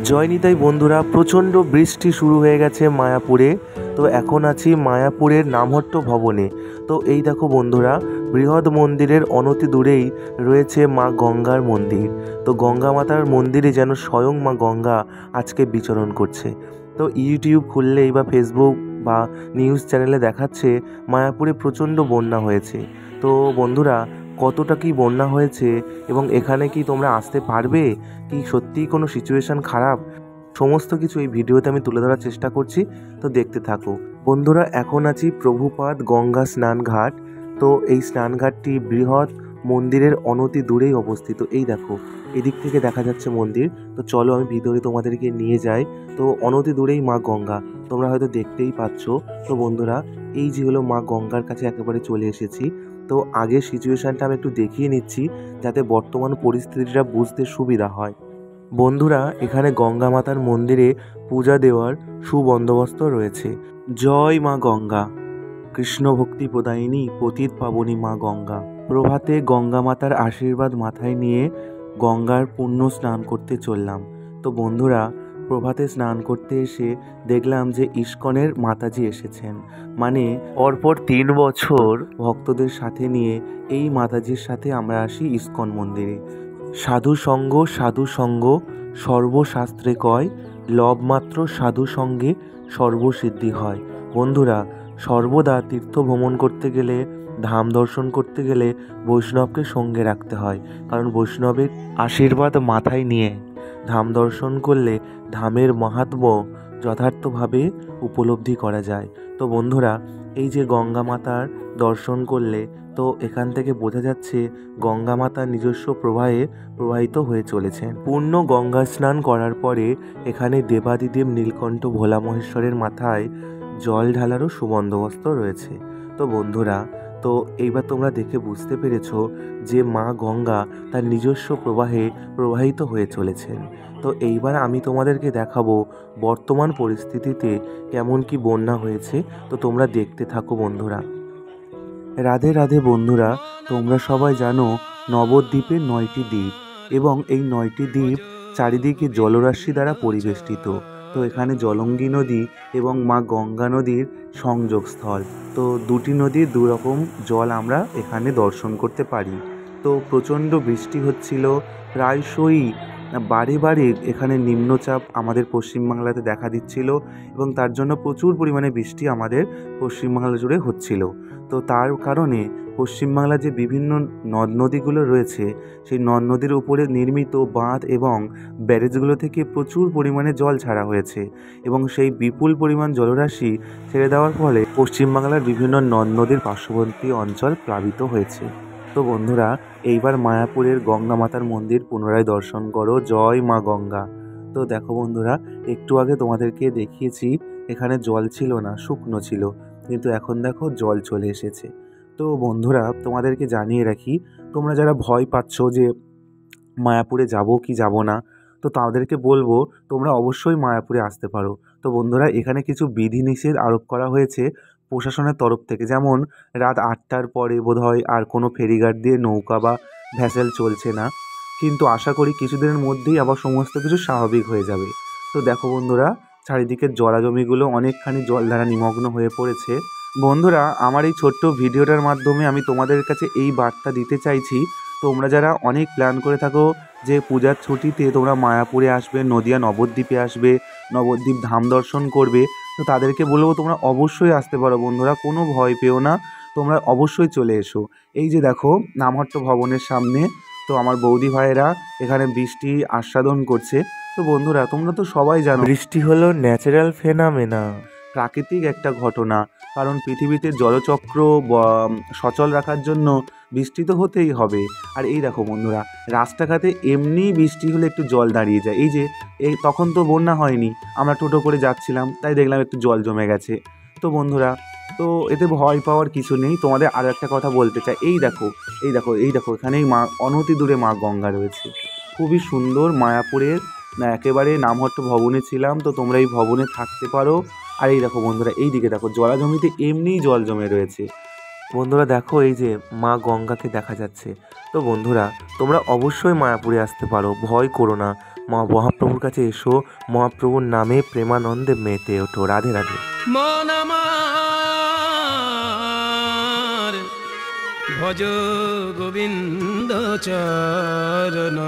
জয় নিতাই বন্ধুরা, প্রচণ্ড বৃষ্টি শুরু হয়ে গেছে মায়াপুরে। তো এখন আছি মায়াপুরের নামহট্ট ভবনে। তো এই দেখো বন্ধুরা, বৃহৎ মন্দিরের অনতি দূরেই রয়েছে মা গঙ্গার মন্দির। তো গঙ্গা মাতার মন্দিরে যেন স্বয়ং মা গঙ্গা আজকে বিচরণ করছে। তো ইউটিউব খুললেই বা ফেসবুক বা নিউজ চ্যানেলে দেখাচ্ছে মায়াপুরে প্রচণ্ড বন্যা হয়েছে। তো বন্ধুরা, কতটা কি বন্যা হয়েছে এবং এখানে কি তোমরা আসতে পারবে, কি সত্যিই কোনো সিচুয়েশান খারাপ, সমস্ত কিছু এই ভিডিওতে আমি তুলে ধরার চেষ্টা করছি। তো দেখতে থাকো বন্ধুরা। এখন আছি প্রভুপাদ গঙ্গা স্নান ঘাট। তো এই স্নান ঘাটটি বৃহৎ মন্দিরের অনতি দূরেই অবস্থিত। এই দেখো, এদিক থেকে দেখা যাচ্ছে মন্দির। তো চলো আমি ভিতরে তোমাদেরকে নিয়ে যাই। তো অনতি দূরেই মা গঙ্গা, তোমরা হয়তো দেখতেই পাচ্ছ। তো বন্ধুরা, এই যে হলো মা গঙ্গার কাছে একেবারে চলে এসেছি। তো আগের সিচুয়েশানটা আমি একটু দেখিয়ে নিচ্ছি, যাতে বর্তমান পরিস্থিতিটা বুঝতে সুবিধা হয়। বন্ধুরা, এখানে গঙ্গা মাতার মন্দিরে পূজা দেওয়ার সুবন্দোবস্ত রয়েছে। জয় মা গঙ্গা, কৃষ্ণ ভক্তি প্রদায়িনী পতিত পাবনী মা গঙ্গা। প্রভাতে গঙ্গা মাতার আশীর্বাদ মাথায় নিয়ে গঙ্গার পুণ্য স্নান করতে চললাম। তো বন্ধুরা, প্রভাতে স্নান করতে এসে দেখলাম যে ইস্কনের মাতাজি এসেছেন। মানে পরপর 3 বছর ভক্তদের সাথে নিয়ে এই মাতাজির সাথে আমরা আসি ইস্কন মন্দিরে। সাধু সঙ্গ সর্বশাস্ত্রে কয়, লবমাত্র সাধু সঙ্গে সর্বসিদ্ধি হয়। বন্ধুরা, সর্বদা তীর্থ ভ্রমণ করতে গেলে, ধাম দর্শন করতে গেলে বৈষ্ণবকে সঙ্গে রাখতে হয়। কারণ বৈষ্ণবের আশীর্বাদ মাথায় নিয়ে ধাম দর্শন করলে ধামের মাহাত্ম্য যথার্থভাবে উপলব্ধি করা যায়। তো বন্ধুরা, এই যে গঙ্গা মাতার দর্শন করলে, তো এখান থেকে বোঝা যাচ্ছে গঙ্গা মাতা নিজস্ব প্রবাহে প্রবাহিত হয়ে চলেছেন। পূর্ণ গঙ্গা স্নান করার পরে এখানে দেবাদিদেব নীলকণ্ঠ ভোলা মহেশ্বরের মাথায় জল ঢালারও সুবন্দোবস্ত রয়েছে। তো বন্ধুরা, তো এইবার তোমরা দেখে বুঝতে পেরেছ যে মা গঙ্গা তার নিজস্ব প্রবাহে প্রবাহিত হয়ে চলেছেন। তো এইবার আমি তোমাদেরকে দেখাবো বর্তমান পরিস্থিতিতে কেমন কি বন্যা হয়েছে। তো তোমরা দেখতে থাকো বন্ধুরা। রাধে রাধে বন্ধুরা, তোমরা সবাই জানো নবদ্বীপে 9টি দ্বীপ এবং এই 9টি দ্বীপ চারিদিকে জলরাশি দ্বারা পরিবেষ্টিত। তো এখানে জলঙ্গি নদী এবং মা গঙ্গা নদীর সংযোগস্থল। তো দুটি নদীর দুরকম জল আমরা এখানে দর্শন করতে পারি। তো প্রচণ্ড বৃষ্টি হচ্ছিল প্রায়শই। বারে বারে এখানে নিম্নচাপ আমাদের পশ্চিমবাংলাতে দেখা দিচ্ছিল এবং তার জন্য প্রচুর পরিমাণে বৃষ্টি আমাদের পশ্চিমবাংলা জুড়ে হচ্ছিল। তো তার কারণে পশ্চিমবাংলার যে বিভিন্ন নদ নদীগুলো রয়েছে, সেই নদ নদীর উপরে নির্মিত বাঁধ এবং ব্যারেজগুলো থেকে প্রচুর পরিমাণে জল ছাড়া হয়েছে এবং সেই বিপুল পরিমাণ জলরাশি ছেড়ে দেওয়ার ফলে পশ্চিমবাংলার বিভিন্ন নদ নদীর পার্শ্ববর্তী অঞ্চল প্লাবিত হয়েছে। তো বন্ধুরা, এইবার মায়াপুরের গঙ্গা মাতার মন্দির পুনরায় দর্শন করো। জয় মা গঙ্গা। তো দেখো বন্ধুরা, একটু আগে তোমাদেরকে দেখিয়েছি এখানে জল ছিল না, শুকনো ছিল, কিন্তু এখন দেখো জল চলে এসেছে। তো বন্ধুরা, তোমাদেরকে জানিয়ে রাখি, তোমরা যারা ভয় পাচ্ছ যে মায়াপুরে যাব কি যাব না, তো তাদেরকে বলবো তোমরা অবশ্যই মায়াপুরে আসতে পারো। তো বন্ধুরা, এখানে কিছু বিধিনিষেধ আরোপ করা হয়েছে প্রশাসনের তরফ থেকে। যেমন রাত 8টার পরে বোধহয় আর কোনো ফেরিঘাট দিয়ে নৌকা বা ভ্যাসেল চলছে না, কিন্তু আশা করি কিছুদিনের মধ্যেই আবার সমস্ত কিছু স্বাভাবিক হয়ে যাবে। তো দেখো বন্ধুরা, চারিদিকের জলাজমিগুলো অনেকখানি জল দ্বারা নিমগ্ন হয়ে পড়েছে। বন্ধুরা, আমার এই ছোট্ট ভিডিওটার মাধ্যমে আমি তোমাদের কাছে এই বার্তা দিতে চাইছি, তোমরা যারা অনেক প্ল্যান করে থাকো যে পূজার ছুটিতে তোমরা মায়াপুরে আসবে, নদিয়া নবদ্বীপে আসবে, নবদ্বীপ ধাম দর্শন করবে, তো তাদেরকে বলবো তোমরা অবশ্যই আসতে পারো বন্ধুরা, কোনো ভয় পেও না, তোমরা অবশ্যই চলে এসো। এই যে দেখো নামহট্ট ভবনের সামনে, তো আমার বৌদি ভাইয়েরা এখানে বৃষ্টি আস্বাদন করছে। তো বন্ধুরা, তোমরা তো সবাই জানো বৃষ্টি হলো ন্যাচারাল ফেনামেনা, প্রাকৃতিক একটা ঘটনা। কারণ পৃথিবীতে জলচক্র সচল রাখার জন্য বৃষ্টি তো হতেই হবে। আর এই দেখো বন্ধুরা, রাস্তাঘাটে এমনি বৃষ্টি হলে একটু জল দাঁড়িয়ে যায়। এই তখন তো বন্যা হয়নি, আমরা টোটো করে যাচ্ছিলাম, তাই দেখলাম একটু জল জমে গেছে। তো বন্ধুরা, তো এতে ভয় পাওয়ার কিছু নেই। তোমাদের আরও একটা কথা বলতে চাই, এই দেখো এই দেখো এই দেখো, এখানেই মা অনতি দূরে মা গঙ্গা রয়েছে। খুবই সুন্দর মায়াপুরের একেবারে নামহট্ট ভবনে ছিলাম, তো তোমরা এই ভবনে থাকতে পারো। আর এই দেখো বন্ধুরা, এই দিকে দেখো জলাজমিতে এমনিই জল জমে রয়েছে। বন্ধুরা দেখো, এই যে মা গঙ্গাকে দেখা যাচ্ছে। তো বন্ধুরা, তোমরা অবশ্যই মায়াপুরে আসতে পারো, ভয় করো না। মহাপ্রভুর কাছে এসো, মহাপ্রভুর নামে প্রেমানন্দে মেতে ওঠো। রাধে রাধে। মন আমার ভজ গোবিন্দ চরণ।